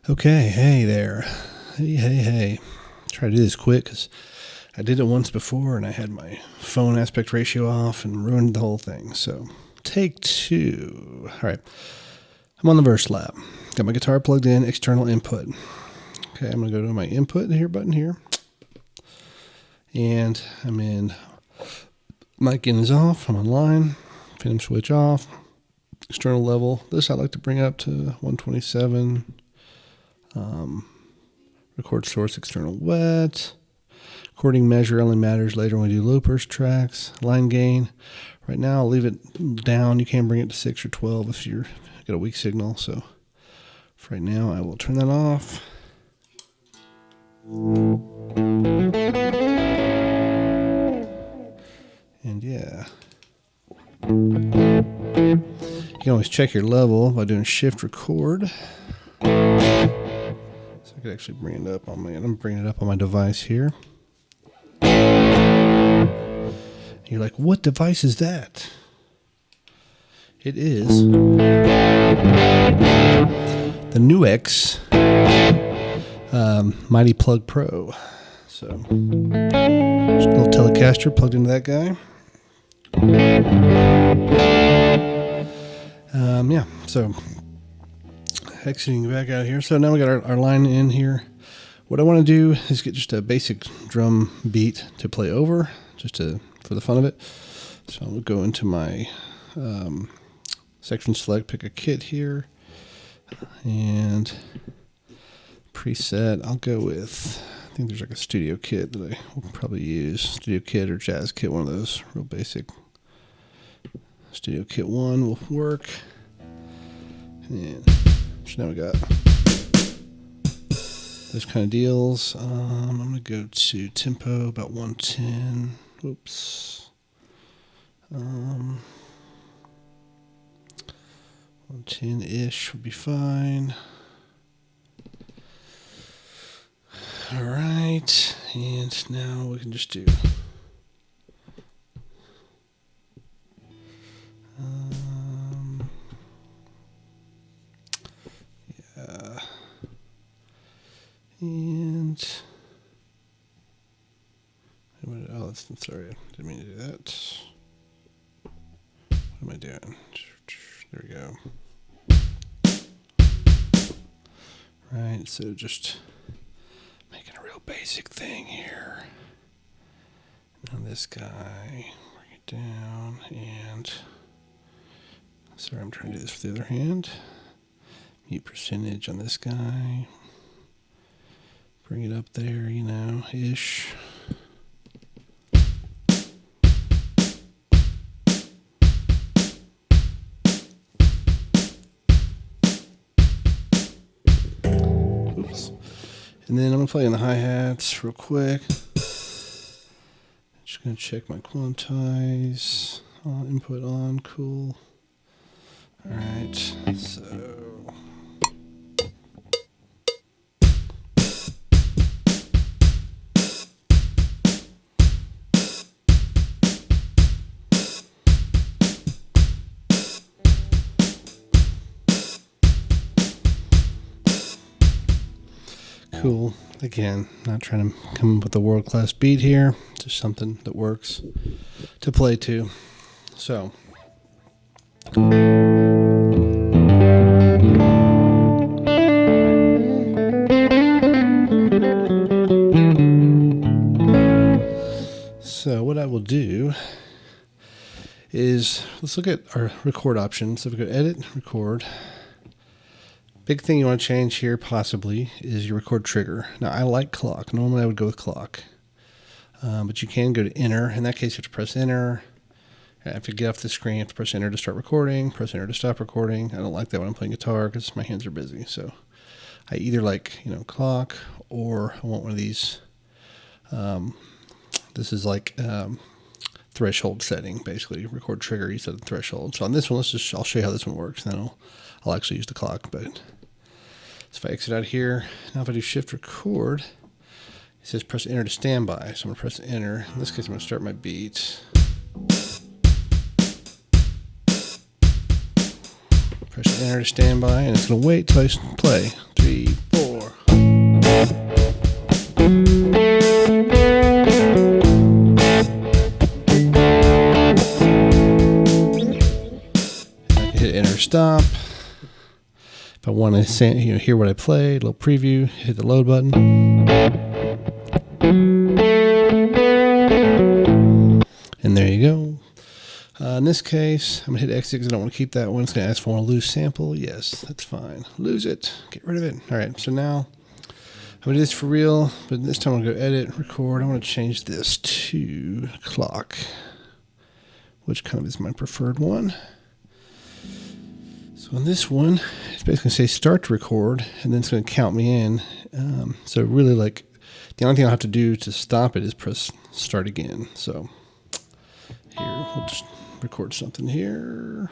Okay, hey there. Hey. Try to do this quick because I did it once before and I had my phone aspect ratio off and ruined the whole thing. So, take two. All right. I'm on the Verselab. Got my guitar plugged in, external input. Okay, I'm going to go to my input here button here. And I'm in mic in is off. I'm on line. Phantom switch off. External level. This I like to bring up to 127. Record source external wet. Recording measure only matters later when we do low burst tracks. Line gain. Right now I'll leave it down. You can bring it to 6 or 12 if you've got a weak signal. So for right now I will turn that off. And yeah. You can always check your level by doing shift record. So I could actually bring it up on I'm bringing it up on my device here. You're like, what device is that? It is the Nuix Mighty Plug Pro. So, just a little Telecaster plugged into that guy. Yeah, so exiting back out here. So now we got our line in here. What I want to do is get just a basic drum beat to play over, just for the fun of it. So I'll go into my section select, pick a kit here, and preset. I'll go with, I think there's like a studio kit that I will probably use. Studio kit or jazz kit, one of those real basic. Studio kit 1 will work. And so now we got those kind of deals. I'm going to go to tempo about 110. Whoops. 110-ish would be fine. All right. And now we can just do and sorry, I didn't mean to do that. What am I doing? There we go. Right, so just making a real basic thing here. Now this guy, bring it down, and sorry, I'm trying to do this with the other hand. Mute percentage on this guy. Bring it up there, ish. Oops. And then I'm going to play in the hi-hats real quick. Just going to check my quantize. Input on, cool. Alright, so cool. Again, not trying to come up with a world-class beat here. Just something that works to play to. So what I will do is, let's look at our record options. So if we go edit, record. Big thing you want to change here possibly is your record trigger. Now I like clock. Normally I would go with clock. But you can go to enter. In that case you have to press enter. If you get off the screen, you have to press enter to start recording, press enter to stop recording. I don't like that when I'm playing guitar because my hands are busy. So I either like, clock, or I want one of these. This is like threshold setting, basically. Record trigger, you set the threshold. So on this one, I'll show you how this one works, and then I'll actually use the clock. But so if I exit out here, now if I do shift record, it says press enter to standby. So I'm going to press enter. In this case, I'm going to start my beat. Press enter to standby, and it's going to wait till I play. 3, 4. stop. If I want to hear what I played, a little preview, hit the load button. And there you go. In this case, I'm going to hit exit because I don't want to keep that one. It's going to ask if I want to lose sample. Yes, that's fine. Lose it. Get rid of it. All right, so now I'm going to do this for real, but this time I'm going to go edit, record. I want to change this to clock, which kind of is my preferred one. So on this one, it's basically going to say start to record, and then it's going to count me in. So really, like, the only thing I'll have to do to stop it is press start again. So here, we'll just record something here.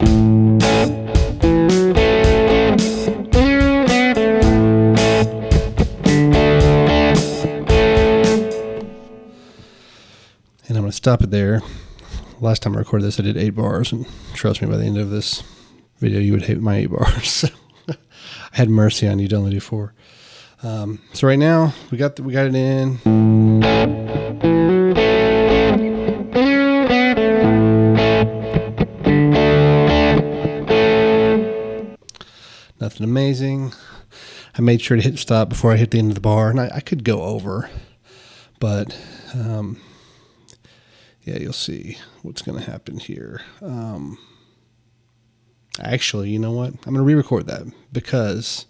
And I'm going to stop it there. Last time I recorded this, I did 8 bars, and trust me, by the end of this video, you would hate my 8 bars. So I had mercy on you to only do 4. So right now we got it in. Nothing amazing. I made sure to hit stop before I hit the end of the bar, and I could go over, but yeah, you'll see what's going to happen here. Actually, you know what? I'm going to re-record that because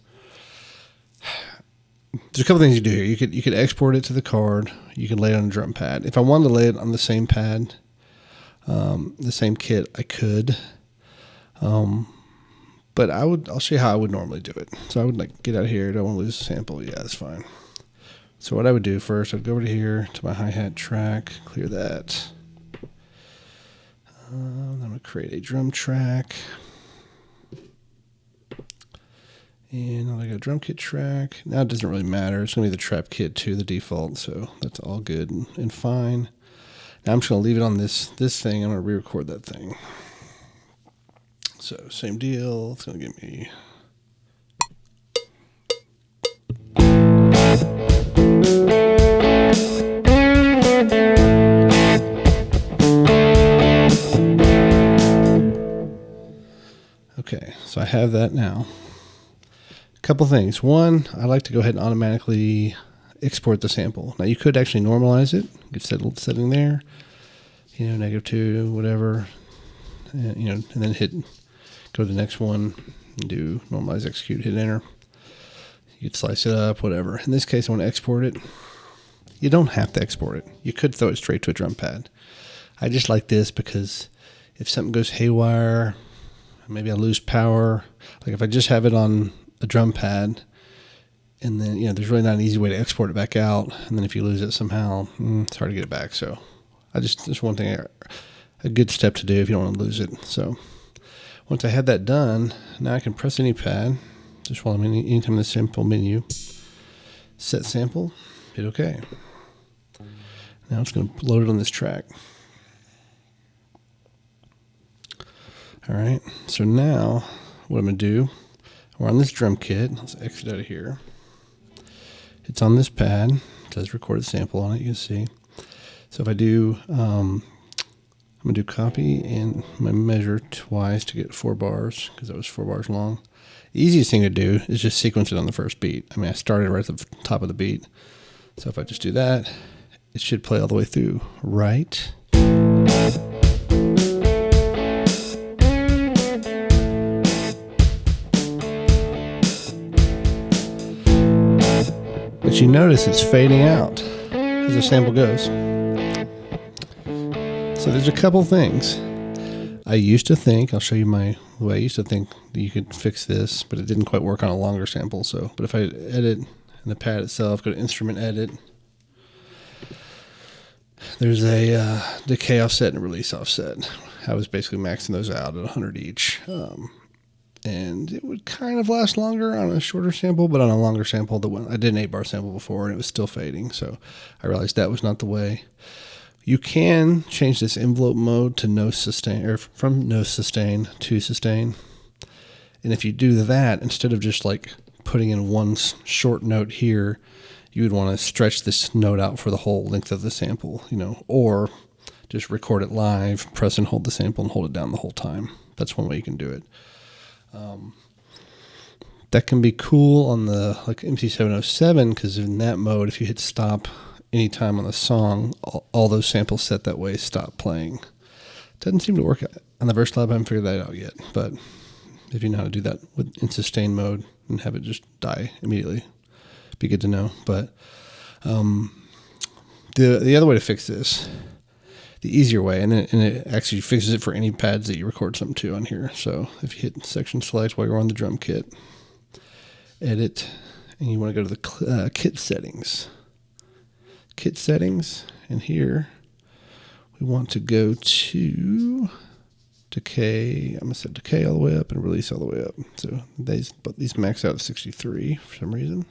there's a couple things you do here. You could export it to the card. You can lay it on a drum pad. If I wanted to lay it on the same pad, the same kit, I could. But I'll show you how I would normally do it. So I would like get out of here. Don't want to lose a sample. Yeah, that's fine. So what I would do first, I'd go over to here to my hi-hat track, clear that. I'm going to create a drum track. And I'll make a drum kit track. Now it doesn't really matter. It's going to be the trap kit too, the default. So that's all good and fine. Now I'm just going to leave it on this thing. I'm going to re-record that thing. So same deal. It's going to give me... Okay, so I have that now. A couple things. One, I like to go ahead and automatically export the sample. Now you could actually normalize it. You could set a little setting there, -2, whatever, and then go to the next one and do normalize execute, hit enter. You could slice it up, whatever. In this case, I want to export it. You don't have to export it. You could throw it straight to a drum pad. I just like this because if something goes haywire, maybe I lose power. Like if I just have it on a drum pad, and then there's really not an easy way to export it back out. And then if you lose it somehow, it's hard to get it back. So just one thing, a good step to do if you don't want to lose it. So once I have that done, now I can press any pad. Just while I'm anytime in the sample menu, set sample, hit OK. Now it's going to load it on this track. All right, so now what I'm going to do, we're on this drum kit. Let's exit out of here. It's on this pad. It says recorded sample on it, you can see. So if I do, I'm going to do copy and my measure twice to get 4 bars because that was 4 bars long. The easiest thing to do is just sequence it on the first beat. I mean, I started right at the top of the beat. So if I just do that, it should play all the way through, right? But you notice it's fading out as the sample goes. So there's a couple things. I used to think, I'll show you the way I used to think that you could fix this, but it didn't quite work on a longer sample. But if I edit in the pad itself, go to instrument edit, there's a decay offset and a release offset. I was basically maxing those out at 100 each. And it would kind of last longer on a shorter sample, but on a longer sample, I did an 8-bar sample before and it was still fading. So I realized that was not the way. You can change this envelope mode to no sustain, or from no sustain to sustain. And if you do that, instead of just like putting in one short note here, you would want to stretch this note out for the whole length of the sample, or just record it live, press and hold the sample and hold it down the whole time. That's one way you can do it. That can be cool on the like MC707 because in that mode, if you hit stop anytime on the song, all those samples set that way stop playing. Doesn't seem to work on the Verselab. I haven't figured that out yet, but if you know how to do that in sustain mode and have it just die immediately, be good to know. But the other way to fix this, the easier way, and it actually fixes it for any pads that you record something to on here. So if you hit section select while you're on the drum kit, edit, and you want to go to the kit settings. Kit settings, and here we want to go to decay. I'm going to set decay all the way up and release all the way up. So these max out at 63 for some reason.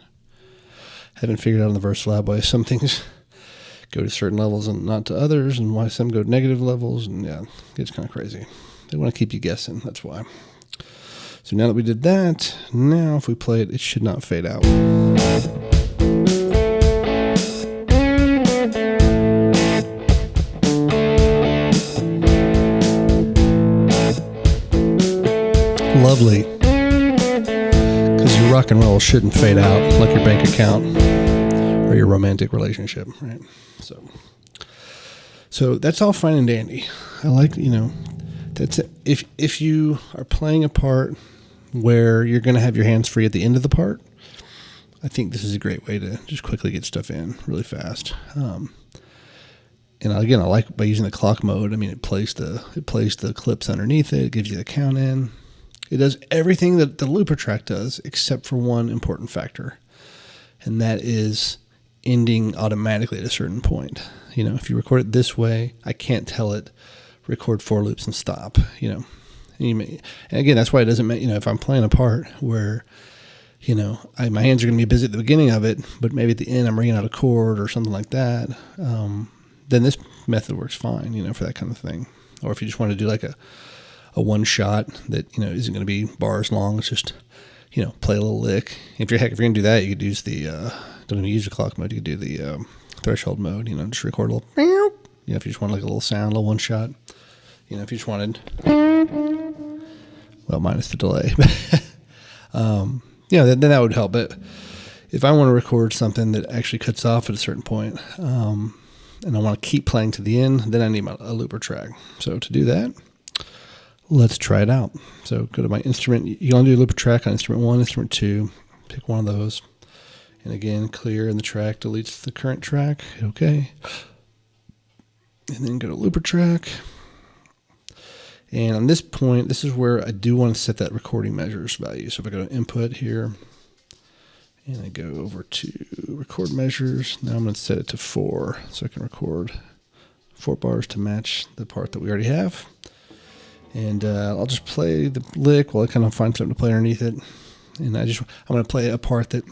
Haven't figured out on the Verselab why some things go to certain levels and not to others, and why some go to negative levels, and yeah, it's kind of crazy. They want to keep you guessing, that's why. So now that we did that, now if we play it, it should not fade out. Lovely, because your rock and roll shouldn't fade out like your bank account or your romantic relationship, right? So that's all fine and dandy. I like, that's if you are playing a part where you're going to have your hands free at the end of the part, I think this is a great way to just quickly get stuff in really fast. And again, I like by using the clock mode. I mean, it plays the clips underneath it. It gives you the count in. It does everything that the looper track does, except for one important factor, and that is ending automatically at a certain point. If you record it this way, I can't tell it record 4 loops and stop. And again, that's why it doesn't matter. If I'm playing a part where my hands are going to be busy at the beginning of it, but maybe at the end I'm ringing out a chord or something like that, then this method works fine. For that kind of thing. Or if you just want to do like a one shot that isn't going to be bars long, it's just play a little lick. If you're going to do that, you could use the don't even use the clock mode. You could do the threshold mode. Just record a little. If you just want like a little sound, a little one shot. If you just wanted, well, minus the delay. Then that would help. But if I want to record something that actually cuts off at a certain point, and I want to keep playing to the end, then I need a looper track. So to do that, let's try it out. So go to my instrument. You want to do a looper track on instrument 1, instrument 2. Pick one of those. And again, clear in the track deletes the current track. Okay. And then go to looper track. And on this point, this is where I do want to set that recording measures value. So if I go to input here, and I go over to record measures, now I'm going to set it to 4. So I can record 4 bars to match the part that we already have. And I'll just play the lick while I kind of find something to play underneath it. And I'm going to play a part that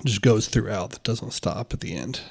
just goes throughout, that doesn't stop at the end.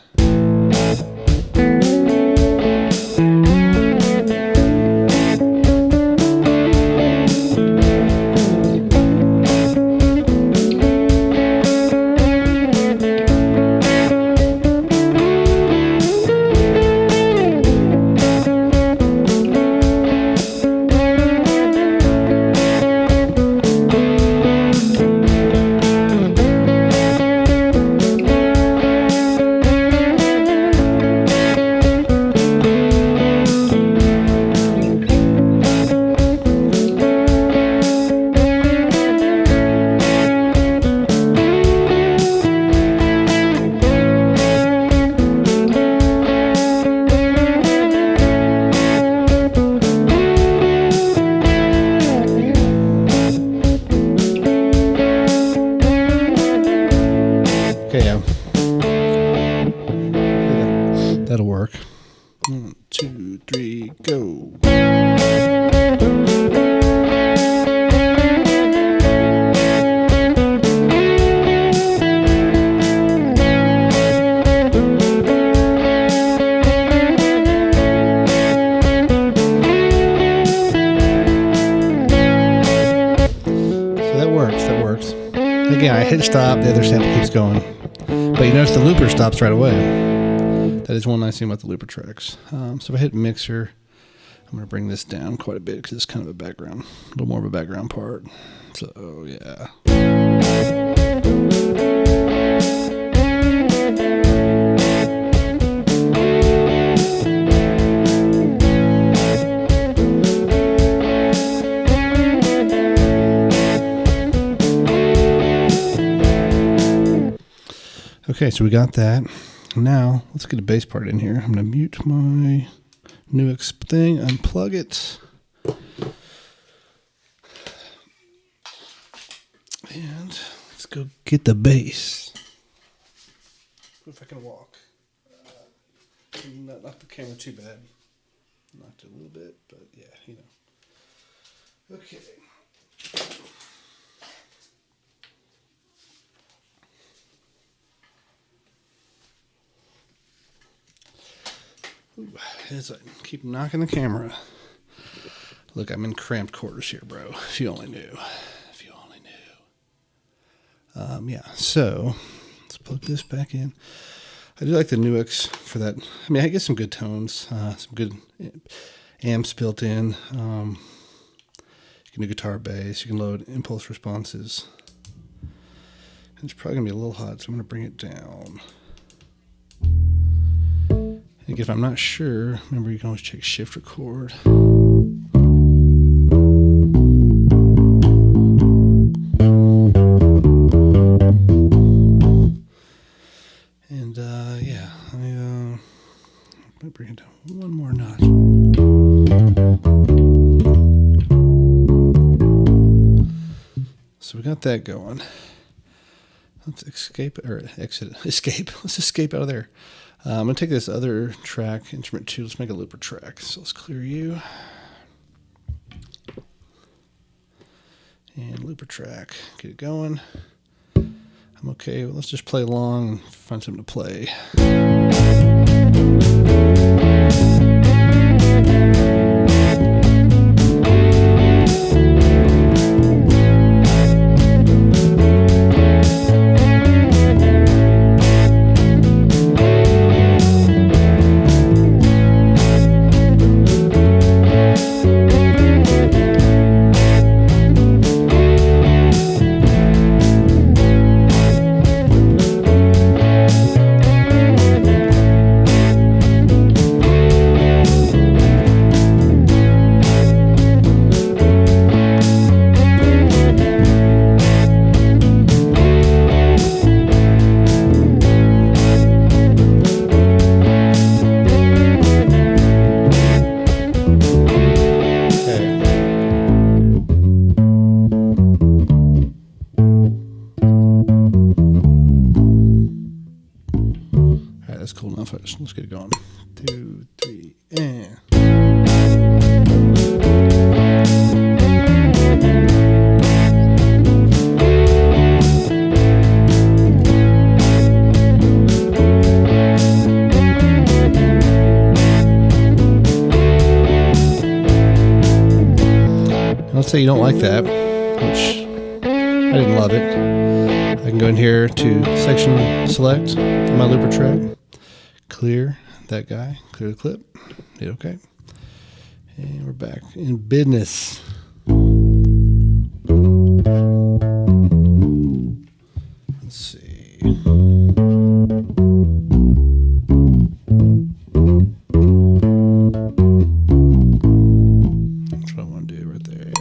That'll work. 1, 2, 3, go. That works. Again, I hit stop, the other sample keeps going. But you notice the looper stops right away. That is one nice thing about the looper tracks. So if I hit mixer, I'm going to bring this down quite a bit because it's kind of a background, a little more of a background part. So yeah. Okay, so we got that. Now, let's get a bass part in here. I'm going to mute my Nuix thing, unplug it. And let's go get the bass. If I can walk. Not knock the camera too bad. Knocked it a little bit, but yeah, you know. Okay. Ooh, as I keep knocking the camera. Look, I'm in cramped quarters here, bro. If you only knew. If you only knew. Yeah, so let's plug this back in. I do like the Nuix for that. I mean, I get some good tones, some good amps built in. You can do guitar bass. You can load impulse responses. And it's probably going to be a little hot, so I'm going to bring it down. And if I'm not sure, remember you can always check shift record. And yeah, let me bring it down one more notch. So we got that going. Let's escape. Let's escape out of there. I'm going to take this other track, instrument 2, let's make a looper track. So let's clear you. And looper track, get it going. I'm okay, well, let's just play along and find something to play. That's cool enough. Let's get it going. 2, 3, and. Let's say you don't like that, which I didn't love it. I can go in here to section select on my looper track. Clear that guy, clear the clip, hit OK. And we're back in business. Let's see. That's what I want to do right there.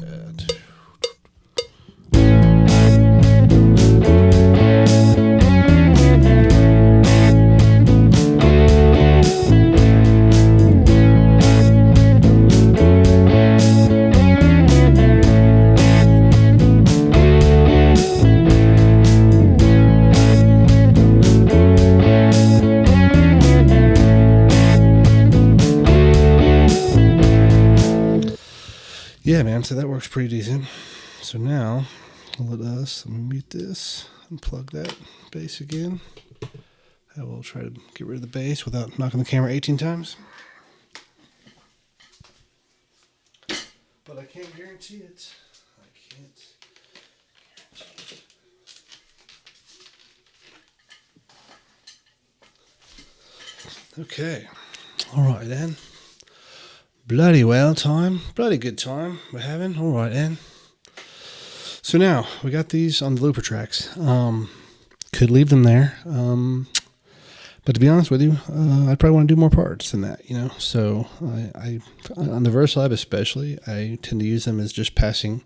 Yeah, man, so that works pretty decent. So now, let me mute this, unplug that bass again. I will try to get rid of the bass without knocking the camera 18 times. But I can't guarantee it. I can't guarantee it. Okay. All right, then. Bloody well time. Bloody good time we're having. All right, then. So now, we got these on the looper tracks. Could leave them there. But to be honest with you, I'd probably want to do more parts than that, you know. So I on the Verselab especially, I tend to use them as just passing,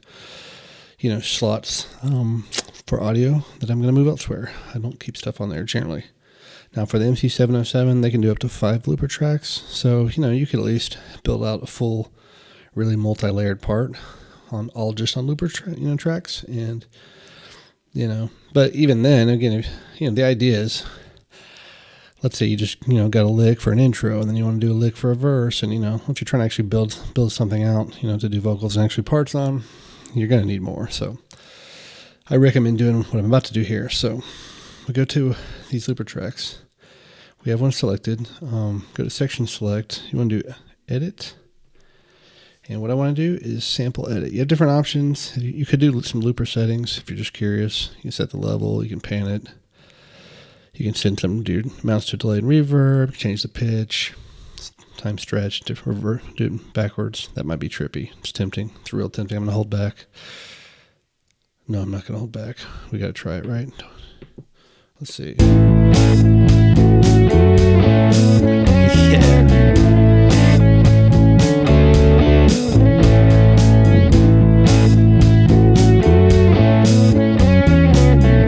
you know, slots for audio that I'm going to move elsewhere. I don't keep stuff on there generally. Now for the MC707, they can do up to 5 looper tracks. So, you know, you could at least build out a full, really multi-layered part on all just on looper tracks. And, you know, but even then, again, if, you know, the idea is, let's say you just, you know, got a lick for an intro and then you want to do a lick for a verse. And, you know, once you're trying to actually build something out, you know, to do vocals and actually parts on, you're going to need more. So I recommend doing what I'm about to do here. So we go to these looper tracks. We have one selected. Go to section select. You want to do edit. And what I want to do is sample edit. You have different options. You could do some looper settings if you're just curious. You can set the level. You can pan it. You can send some amounts to delay and reverb. Change the pitch. Time stretch. Do it backwards. That might be trippy. It's tempting. It's real tempting. I'm going to hold back. No, I'm not going to hold back. We got to try it, right? Let's see. Yeah.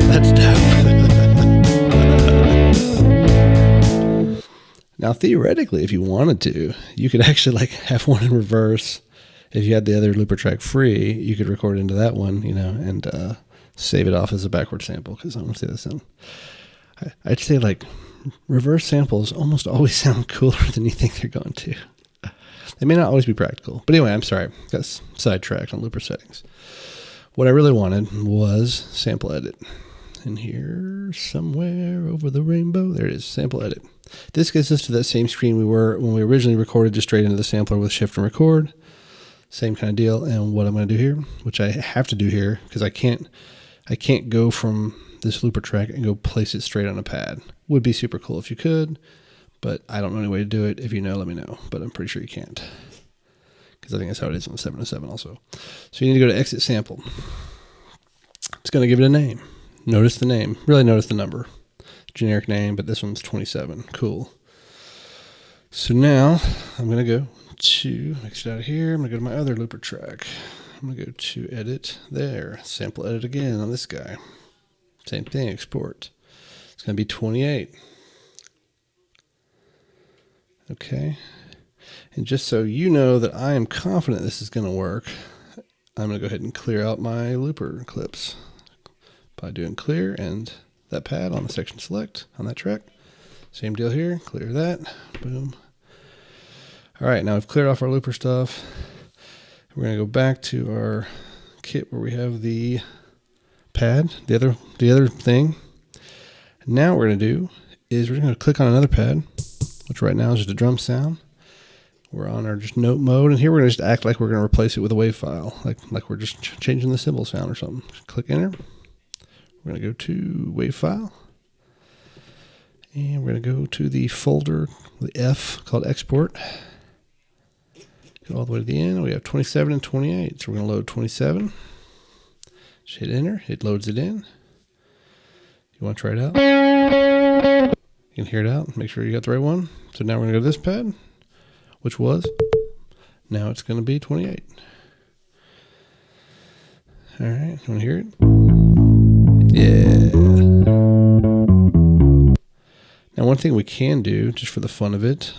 That's dope. Now, theoretically, if you wanted to, you could actually like have one in reverse. If you had the other looper track free, you could record into that one, you know, and save it off as a backward sample, because I want to say that sound. I'd say like reverse samples almost always sound cooler than you think they're going to. They may not always be practical. But anyway, I'm sorry. Got sidetracked on looper settings. What I really wanted was sample edit. And here, somewhere over the rainbow, there it is, sample edit. This gets us to that same screen we were when we originally recorded, just straight into the sampler with shift and record. Same kind of deal. And what I'm going to do here, which I have to do here, because I can't go from this looper track and go place it straight on a pad. Would be super cool if you could, but I don't know any way to do it. If you know, let me know, but I'm pretty sure you can't, because I think that's how it is on the 707 also. So you need to go to exit sample. It's going to give it a name. Notice the name. Really notice the number. Generic name, but this one's 27. Cool. So now I'm going to go to, exit out of here. I'm going to go to my other looper track. I'm going to go to edit there. Sample edit again on this guy. Same thing, export. It's going to be 28. Okay. And just so you know that I am confident this is going to work, I'm going to go ahead and clear out my looper clips by doing clear and that pad on the section select on that track. Same deal here. Clear that. Boom. All right, now we've cleared off our looper stuff. We're going to go back to our kit where we have the pad, the other thing. Now what we're going to do is we're going to click on another pad, which right now is just a drum sound. We're on our just note mode, and here we're going to just act like we're going to replace it with a wave file, like we're just changing the cymbal sound or something. Just click enter. We're going to go to wave file, and we're going to go to the folder, the F called export. Go all the way to the end. We have 27 and 28, so we're going to load 27. Just hit enter. It loads it in. You want to try it out? You can hear it out. Make sure you got the right one. So now we're going to go to this pad, which was, now it's going to be 28. All right. You want to hear it? Yeah. Now, one thing we can do, just for the fun of it,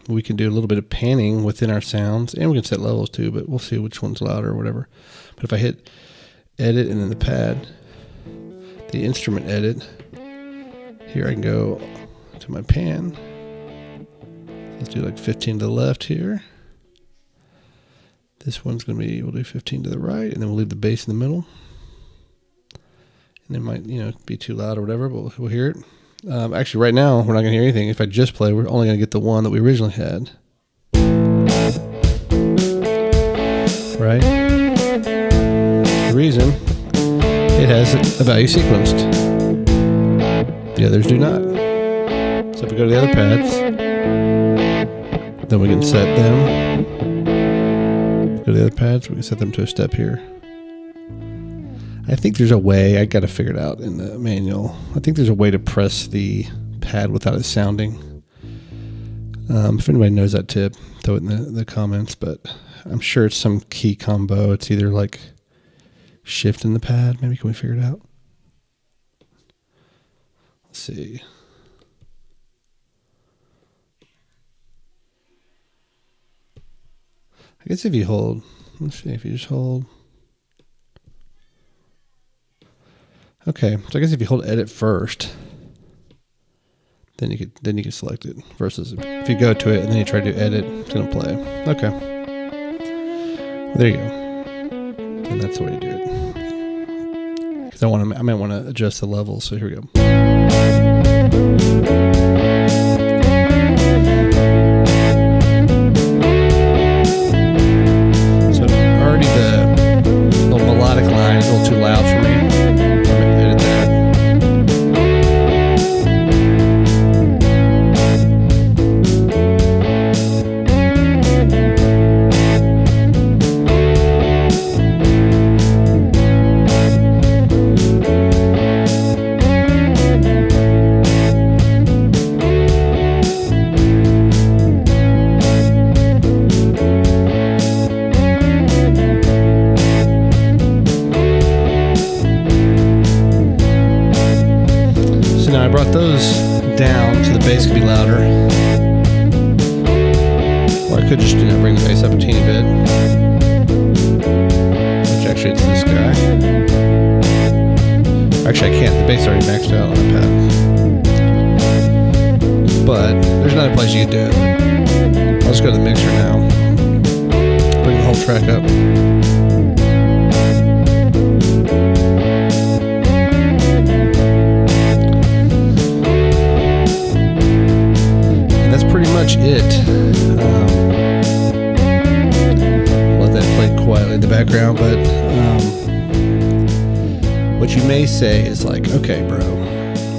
we can do a little bit of panning within our sounds, and we can set levels too, but we'll see which one's louder or whatever. But if I hit edit and then the pad, the instrument edit, here I can go to my pan. Let's do like 15 to the left here. This one's going to be, we'll do 15 to the right, and then we'll leave the bass in the middle. And it might, be too loud or whatever, but we'll hear it. Actually, right now, we're not going to hear anything. If I just play, we're only going to get the one that we originally had. Right? The reason, it has a value sequenced. The others do not. So if we go to the other pads, then we can set them. Go to the other pads, we can set them to a step here. I think there's a way, I got to figure it out in the manual. I think there's a way to press the pad without it sounding. If anybody knows that tip, throw it in the comments, but I'm sure it's some key combo. It's either like shift in the pad. Maybe can we figure it out? Let's see. I guess if you hold, let's see, if you just hold. Okay, so I guess if you hold edit first, then you could select it. Versus if you go to it and then you try to do edit, it's gonna play. Okay, well, there you go. And that's the way to do it. Because I might want to adjust the levels. So here we go. So already the little melodic line is a little too loud for me. Now I brought those down so the bass could be louder. Or I could just bring the bass up a teeny bit. Which actually it's this guy. Actually I can't, the bass already maxed out on the pad. But there's another place you can do it. I'll just go to the mixer now. Bring the whole track up. Pretty much it. Let that play quietly in the background, but what you may say is like, okay, bro,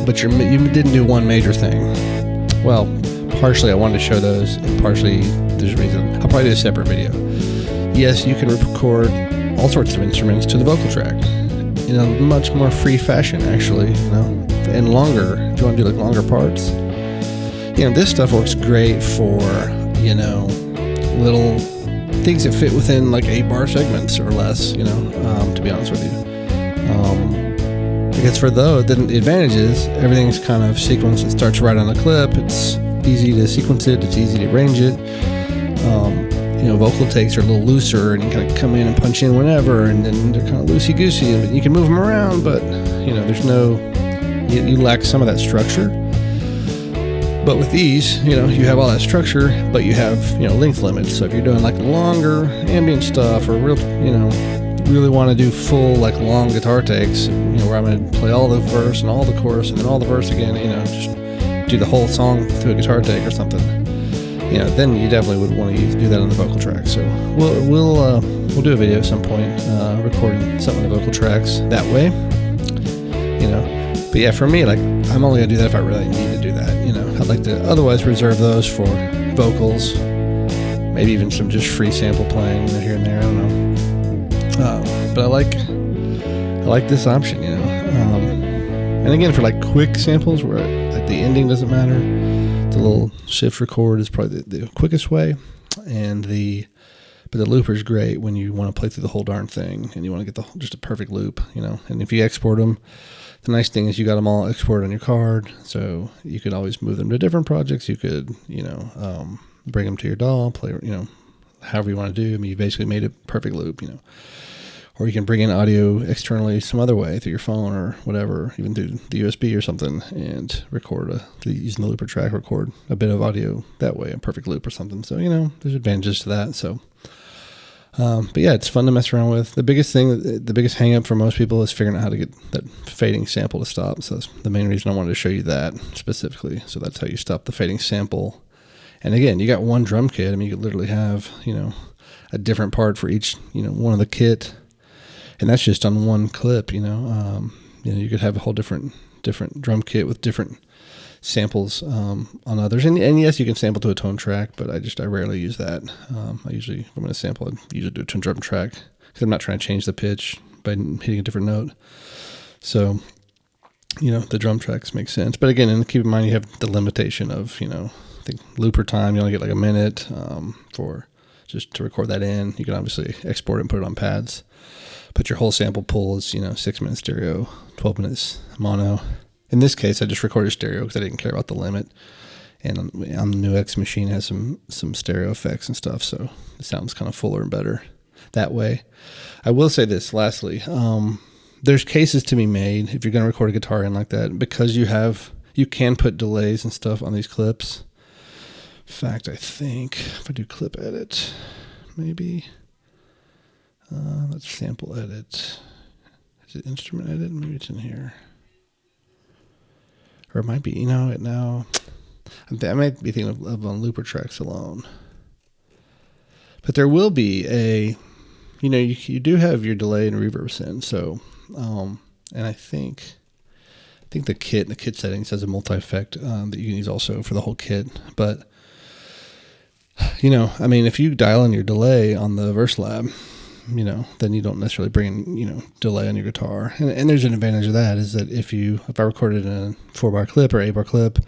but you didn't do one major thing. Well, partially I wanted to show those, and partially there's a reason. I'll probably do a separate video. Yes, you can record all sorts of instruments to the vocal track in a much more free fashion, actually, and longer. Do you want to do like longer parts? This stuff works great for, little things that fit within like 8-bar segments or less, to be honest with you. Because for those, the advantage is everything's kind of sequenced. It starts right on the clip. It's easy to sequence it. It's easy to arrange it. Vocal takes are a little looser and you kind of come in and punch in whenever, and then they're kind of loosey-goosey. And you can move them around, but, there's you lack some of that structure. But with these, you have all that structure, but you have, length limits. So if you're doing like longer ambient stuff or really want to do full, like long guitar takes, where I'm going to play all the verse and all the chorus and then all the verse again, just do the whole song through a guitar take or something, then you definitely would want to do that on the vocal track. So we'll do a video at some point, recording some of the vocal tracks that way, But yeah, for me, like, I'm only gonna do that if I really need to do that. I'd like to otherwise reserve those for vocals, maybe even some just free sample playing here and there. I don't know. But I like this option, And again, for like quick samples where like the ending doesn't matter, the little shift record is probably the quickest way, but the looper is great when you want to play through the whole darn thing and you want to get just a perfect loop, And if you export them, the nice thing is you got them all exported on your card, so you could always move them to different projects. You could, bring them to your DAW, play, however you want to do. I mean, you basically made a perfect loop, Or you can bring in audio externally some other way through your phone or whatever, even through the USB or something, and record using the looper track, record a bit of audio that way, a perfect loop or something. So, there's advantages to that. So, but yeah, it's fun to mess around with. The biggest hang up for most people is figuring out how to get that fading sample to stop. So that's the main reason I wanted to show you that specifically. So that's how you stop the fading sample. And again, you got one drum kit. I mean, you could literally have, a different part for each, one of the kit. And that's just on one clip, you could have a whole different drum kit with different samples on others. And yes, you can sample to a tone track, but I rarely use that. I usually, if I'm going to sample, I usually do a drum track because I'm not trying to change the pitch by hitting a different note. So, the drum tracks make sense. But again, and keep in mind you have the limitation of, I think looper time. You only get like a minute for just to record that in. You can obviously export it and put it on pads. But your whole sample pool is, 6 minutes stereo, 12 minutes mono. In this case, I just recorded stereo because I didn't care about the limit. And on the New X machine, it has some stereo effects and stuff, so it sounds kind of fuller and better that way. I will say this, lastly. There's cases to be made if you're going to record a guitar in like that, because you can put delays and stuff on these clips. In fact, I think if I do clip edit, maybe, let's sample edit. Is it instrument edit? Maybe it's in here. Or it might be, now, I might be thinking of on looper tracks alone. But there will be you do have your delay and reverb in, so, and I think the kit settings has a multi-effect that you can use also for the whole kit. But, if you dial in your delay on the Verselab, then you don't necessarily bring in, delay on your guitar. And there's an advantage of that, is that if I recorded a 4-bar clip or 8-bar clip,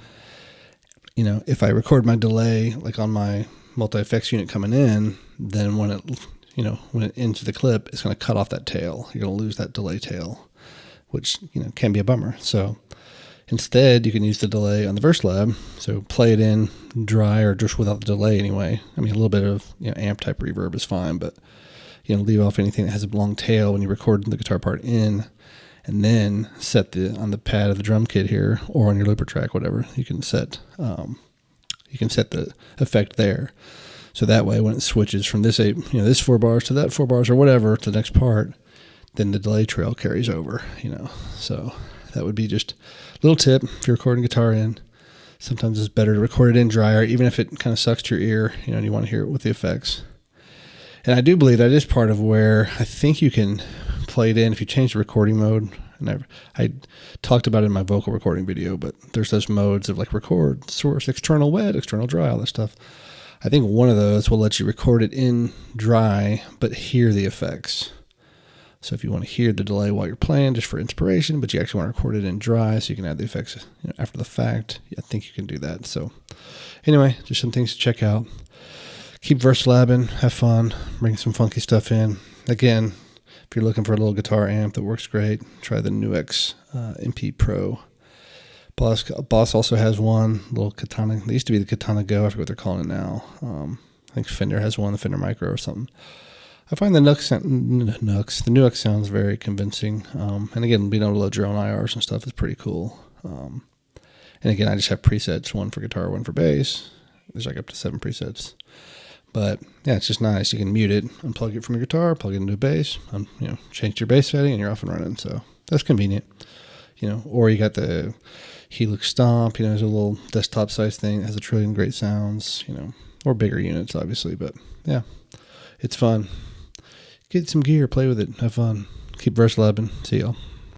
if I record my delay like on my multi-effects unit coming in, then when it into the clip, it's going to cut off that tail. You're going to lose that delay tail, which, can be a bummer. So instead, you can use the delay on the Verselab. So play it in dry or just without the delay anyway. I mean, a little bit of amp type reverb is fine, but leave off anything that has a long tail when you record the guitar part in, and then set on the pad of the drum kit here, or on your looper track, whatever, you can set the effect there. So that way, when it switches from this this 4 bars to that 4 bars or whatever to the next part, then the delay trail carries over. So that would be just a little tip if you're recording guitar in. Sometimes it's better to record it in drier, even if it kind of sucks to your ear, and you want to hear it with the effects. And I do believe that is part of where I think you can play it in if you change the recording mode. And I talked about it in my vocal recording video, but there's those modes of like record, source, external wet, external dry, all that stuff. I think one of those will let you record it in dry, but hear the effects. So if you want to hear the delay while you're playing, just for inspiration, but you actually want to record it in dry so you can add the effects after the fact, I think you can do that. So anyway, just some things to check out. Keep Verselabbing, have fun, bring some funky stuff in. Again, if you're looking for a little guitar amp that works great, try the New X MP Pro. Boss also has one, little Katana. They used to be the Katana Go. I forget what they're calling it now. I think Fender has one, the Fender Micro or something. I find the the New X sounds very convincing. And again, being able to load your own IRs and stuff is pretty cool. And again, I just have presets, one for guitar, one for bass. There's like up to 7 presets. But yeah, it's just nice. You can mute it, unplug it from your guitar, plug it into a bass, change your bass setting, and you're off and running. So that's convenient. Or you got the Helix Stomp. There's a little desktop size thing that has 1 trillion great sounds. Or bigger units, obviously. But yeah, it's fun. Get some gear, play with it, have fun. Keep Verselabbing. See y'all.